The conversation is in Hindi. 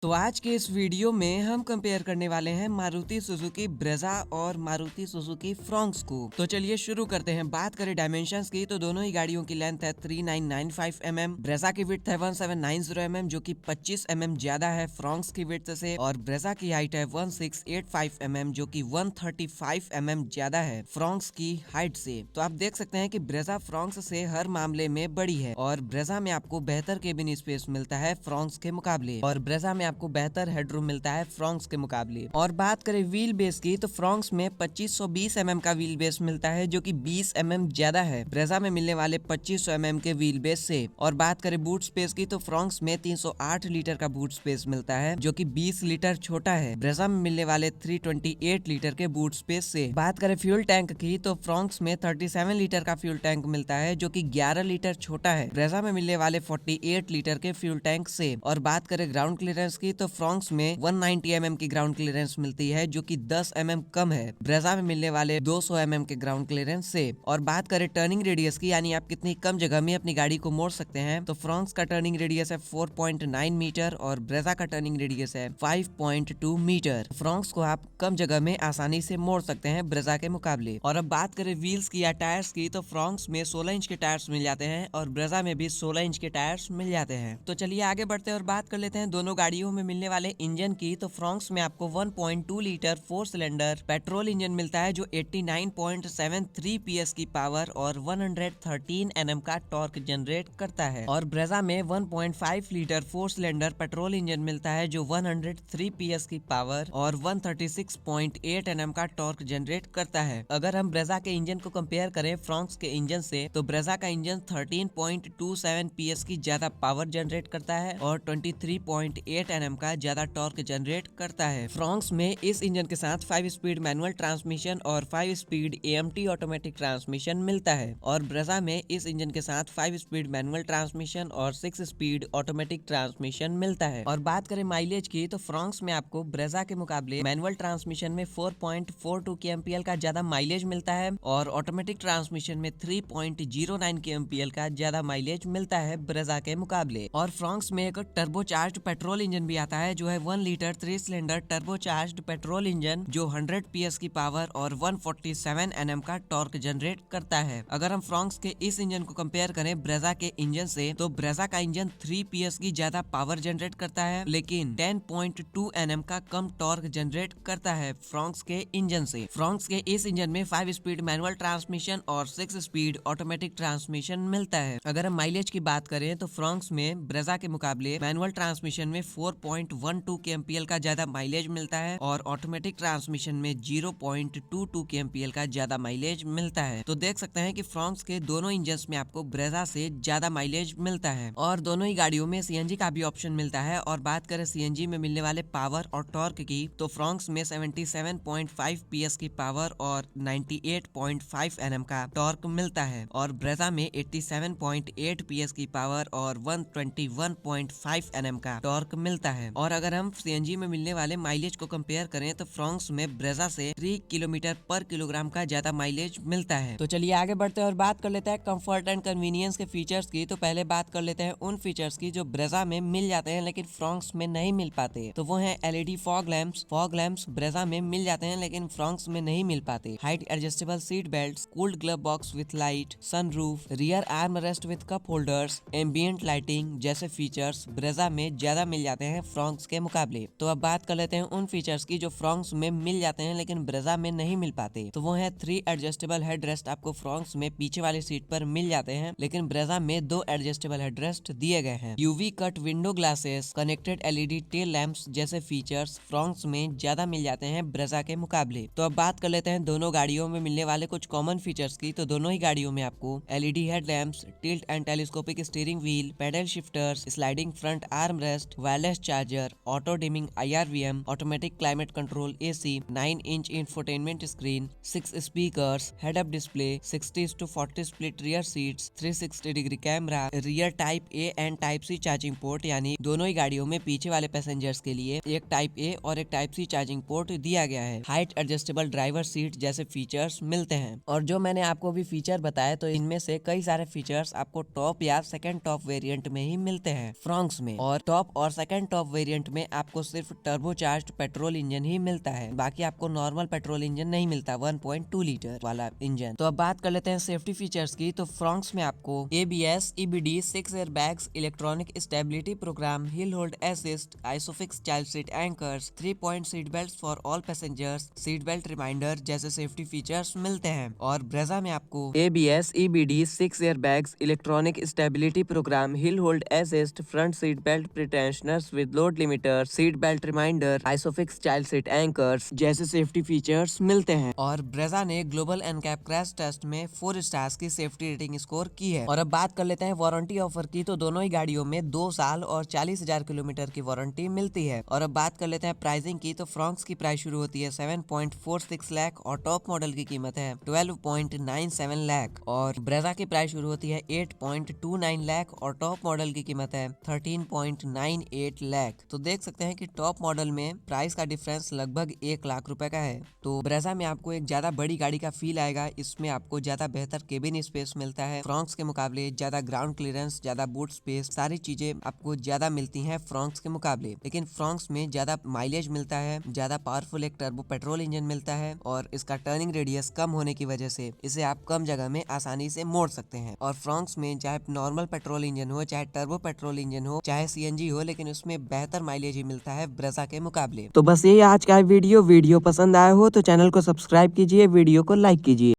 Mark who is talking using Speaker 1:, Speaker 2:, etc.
Speaker 1: तो आज के इस वीडियो में हम कंपेयर करने वाले हैं मारुति सुजुकी ब्रेजा और मारुति सुजुकी फ्रॉन्क्स को। तो चलिए शुरू करते हैं। बात करें डायमेंशंस की तो दोनों ही गाड़ियों की लेंथ है 3995 mm, ब्रेजा की विड्थ है 1790 mm जो कि 25 mm ज्यादा है फ्रॉन्क्स की विड्थ से, और ब्रेजा की हाइट है 1685 mm जो कि 135 mm ज्यादा है फ्रॉन्क्स की हाइट से। तो आप देख सकते हैं कि ब्रेजा फ्रॉन्क्स से हर मामले में बड़ी है और ब्रेजा में आपको बेहतर केबिन स्पेस मिलता है फ्रॉन्क्स के मुकाबले, और ब्रेजा में आपको बेहतर हेडरूम मिलता है फ्रॉन्क्स के मुकाबले। और बात करें व्हील बेस की तो फ्रॉन्क्स में 2520 mm का व्हील बेस मिलता है जो कि 20 mm ज्यादा है ब्रेजा में मिलने वाले 2500 mm के व्हील बेस से। और बात करें बूट स्पेस की तो फ्रॉन्क्स में 308 लीटर का बूट स्पेस मिलता है जो कि 20 लीटर छोटा है ब्रेजा में मिलने वाले 328 लीटर के बूट स्पेस से। बात करें फ्यूल टैंक की तो फ्रॉन्क्स में 37 लीटर का फ्यूल टैंक मिलता है जो कि 11 लीटर छोटा है ब्रेजा में मिलने वाले 48 लीटर के फ्यूल टैंक से। और बात करें ग्राउंड क्लियरेंस की तो फ्रॉन्क्स में 190 mm की ग्राउंड क्लियरेंस मिलती है जो कि 10 mm कम है ब्रेजा में मिलने वाले 200 mm के ग्राउंड क्लियरेंस से। और बात करें टर्निंग रेडियस की, यानी आप कितनी कम जगह में अपनी गाड़ी को मोड़ सकते हैं, तो फ्रॉन्क्स का टर्निंग रेडियस है 4.9 मीटर और ब्रेजा का टर्निंग रेडियस है 5.2 मीटर। फ्रॉन्क्स को आप कम जगह में आसानी से मोड़ सकते हैं ब्रेजा के मुकाबले। और अब बात करें व्हील्स की या टायर्स की तो फ्रॉन्क्स में 16 इंच के टायर्स मिल जाते हैं और ब्रेजा में भी 16 इंच के टायर्स मिल जाते हैं। तो चलिए आगे बढ़ते हैं और बात कर लेते हैं दोनों गाड़ियों में मिलने वाले इंजन की। तो फ्रॉन्क्स में आपको 1.2 लीटर 4 सिलेंडर पेट्रोल इंजन मिलता है जो 89.73 PS की पावर और 113 Nm का टॉर्क जनरेट करता है। और ब्रेजा में 1.5 लीटर 4 सिलेंडर पेट्रोल इंजन मिलता है जो 103 PS की पावर और 136.8 Nm का टॉर्क जनरेट करता है। अगर हम ब्रेजा के इंजन को कंपेयर करें फ्रॉन्क्स के इंजन से तो ब्रेजा का इंजन 13.27 PS की ज्यादा पावर जनरेट करता है और 23.8 Nm का ज्यादा टॉर्क जनरेट करता है। फ्रॉन्क्स में इस इंजन के साथ 5 स्पीड मैनुअल ट्रांसमिशन और 5 स्पीड AMT ऑटोमेटिक ट्रांसमिशन मिलता है, और ब्रेजा में इस इंजन के साथ 5 स्पीड मैनुअल ट्रांसमिशन और 6 स्पीड ऑटोमेटिक ट्रांसमिशन मिलता है। और बात करें माइलेज की तो फ्रॉन्क्स में आपको ब्रेजा के मुकाबले मैनुअल ट्रांसमिशन में 4.42 kmpl का ज्यादा माइलेज मिलता है और ऑटोमेटिक ट्रांसमिशन में 3.09 kmpl का ज्यादा माइलेज मिलता है ब्रेजा के मुकाबले। और फ्रॉन्क्स में एक टर्बोचार्ज्ड पेट्रोल इंजन भी आता है जो है 1 litre 3 cylinder turbocharged petrol engine जो 100 PS की पावर और 147 Nm का टॉर्क जनरेट करता है। अगर हम फ्रॉन्क्स के इस इंजन को कंपेयर करें ब्रेजा के इंजन से तो ब्रेजा का इंजन 3 PS की ज्यादा पावर जनरेट करता है लेकिन 10.2 Nm का कम टॉर्क जनरेट करता है फ्रॉन्क्स के इंजन से। फ्रॉन्क्स के इस इंजन में 5 स्पीड मैनुअल ट्रांसमिशन और 6 स्पीड ऑटोमेटिक ट्रांसमिशन मिलता है। अगर हम माइलेज की बात करें तो फ्रॉन्क्स में ब्रेजा के मुकाबले मैनुअल ट्रांसमिशन में 4.12 kmpl का ज्यादा माइलेज मिलता है और ऑटोमेटिक ट्रांसमिशन में 0.22 kmpl का ज्यादा माइलेज मिलता है। तो देख सकते हैं कि फ्रॉन्क्स के दोनों इंजन्स में आपको ब्रेजा से ज्यादा माइलेज मिलता है। और दोनों ही गाड़ियों में CNG का भी ऑप्शन मिलता है। और बात करें CNG में मिलने वाले पावर और टॉर्क की तो फ्रॉन्क्स में 77.5 PS की पावर और 98.5 Nm का टॉर्क मिलता है और ब्रेजा में 87.8 PS की पावर और 121.5 Nm का टॉर्क मिलता है। और अगर हम CNG में मिलने वाले माइलेज को कंपेयर करें तो फ्रॉन्क्स में ब्रेजा से 3 किलोमीटर पर किलोग्राम का ज्यादा माइलेज मिलता है। तो चलिए आगे बढ़ते हैं और बात कर लेते हैं कंफर्ट एंड कन्वीनियंस के फीचर्स की। तो पहले बात कर लेते हैं उन फीचर्स की जो ब्रेजा में मिल जाते हैं लेकिन फ्रॉन्क्स में नहीं मिल पाते। तो वो है LED fog lamps. Fog lamps Brezza में मिल जाते हैं लेकिन फ्रॉन्क्स में नहीं मिल पाते। Height adjustable seat belt, cooled glove box with light, sunroof, rear arm rest with cup holders, ambient lighting जैसे फीचर्स ब्रेजा में ज्यादा मिल जाते हैं फ्रॉन्क्स के मुकाबले। तो अब बात कर लेते हैं उन फीचर्स की जो फ्रॉन्क्स में मिल जाते हैं लेकिन ब्रेजा में नहीं मिल पाते। तो वो है 3 एडजस्टेबल हेडरेस्ट। आपको फ्रॉन्क्स में पीछे वाली सीट पर मिल जाते हैं लेकिन ब्रेजा में 2 एडजस्टेबल हेडरेस्ट दिए गए हैं। UV cut window glasses, connected LED tail lamps जैसे फीचर्स फ्रॉन्क्स में ज्यादा मिल जाते हैं ब्रेजा के मुकाबले। तो अब बात कर लेते हैं दोनों गाड़ियों में मिलने वाले कुछ कॉमन फीचर्स की। तो दोनों ही गाड़ियों में आपको LED headlamps, tilt and telescopic steering wheel, pedal shifters, sliding front arm rest, wireless charger, auto dimming IRVM, automatic climate control AC, 9 inch infotainment screen, 6 speakers, head up display, 60:40 split rear seats, 360 degree camera, rear type A and type C charging port, यानी दोनों ही गाड़ियों में पीछे वाले पैसेंजर्स के लिए एक टाइप A और एक टाइप C चार्जिंग पोर्ट दिया गया है। हाइट एडजस्टेबल ड्राइवर सीट जैसे फीचर्स मिलते हैं। और जो मैंने आपको भी फीचर बताया तो इनमें से कई सारे फीचर्स आपको टॉप या सेकंड टॉप वेरिएंट में ही मिलते हैं फ्रॉन्क्स में, और टॉप और सेकंड टॉप वेरिएंट में आपको सिर्फ टर्बोचार्ज्ड पेट्रोल इंजन ही मिलता है, बाकी आपको नॉर्मल पेट्रोल इंजन नहीं मिलता 1.2 लीटर वाला इंजन। तो अब बात कर लेते हैं सेफ्टी फीचर्स की। तो फ्रॉन्क्स में आपको ABS, EBD, 6 air bags, electronic stability program, hill hold assist, isofix child seat anchors, 3 point seat belt for all passengers, seat belt reminder जैसे सेफ्टी फीचर्स मिलते हैं। और ब्रेजा में आपको ABS, EBD, 6 air bags, electronic stability program, hill hold assist, front seat belt pretensioners with load limiter, seat belt reminder, isofix child seat anchors जैसे सेफ्टी फीचर्स मिलते हैं। और ब्रेजा ने ग्लोबल एनकैप क्रैश टेस्ट में 4 स्टार्स की सेफ्टी रेटिंग स्कोर की है। और अब बात कर लेते हैं वारंटी ऑफर की। तो दोनों ही गाड़ियों में 2 साल और 40,000 किलोमीटर की वारंटी मिलती है। और अब बात कर लेते हैं प्राइसिंग की। तो फ्रॉन्क्स की प्राइस शुरू होती है 7.46 लाख और टॉप मॉडल की कीमत है 12.97 लाख। और ब्रेजा की प्राइस शुरू होती है 8.29 लाख और टॉप मॉडल की कीमत है 13.98 लाख। तो देख सकते हैं कि टॉप मॉडल में प्राइस का डिफरेंस लगभग 1 लाख रुपए का है। तो ब्रेजा में आपको एक ज्यादा बड़ी गाड़ी का फील आएगा। इसमें आपको ज्यादा बेहतर केबिन स्पेस मिलता है फ्रॉन्क्स के मुकाबले, ज्यादा ग्राउंड क्लियरेंस, ज्यादा बूट स्पेस, सारी चीजें आपको ज्यादा मिलती हैं फ्रॉन्क्स के मुकाबले। लेकिन फ्रॉन्क्स में ज्यादा माइलेज मिलता है, ज्यादा पावरफुल एक टर्बो पेट्रोल इंजन मिलता है और इसका टर्निंग रेडियस कम होने की वजह से इसे आप कम जगह में आसानी से मोड़ सकते हैं। और फ्रॉन्क्स में चाहे नॉर्मल पेट्रोल इंजन हो, चाहे टर्बो पेट्रोल इंजन हो, चाहे CNG हो, लेकिन उसमें बेहतर माइलेज ही मिलता है ब्रेजा के मुकाबले। तो बस ये आज का वीडियो पसंद आया हो तो चैनल को सब्सक्राइब कीजिए, वीडियो को लाइक कीजिए।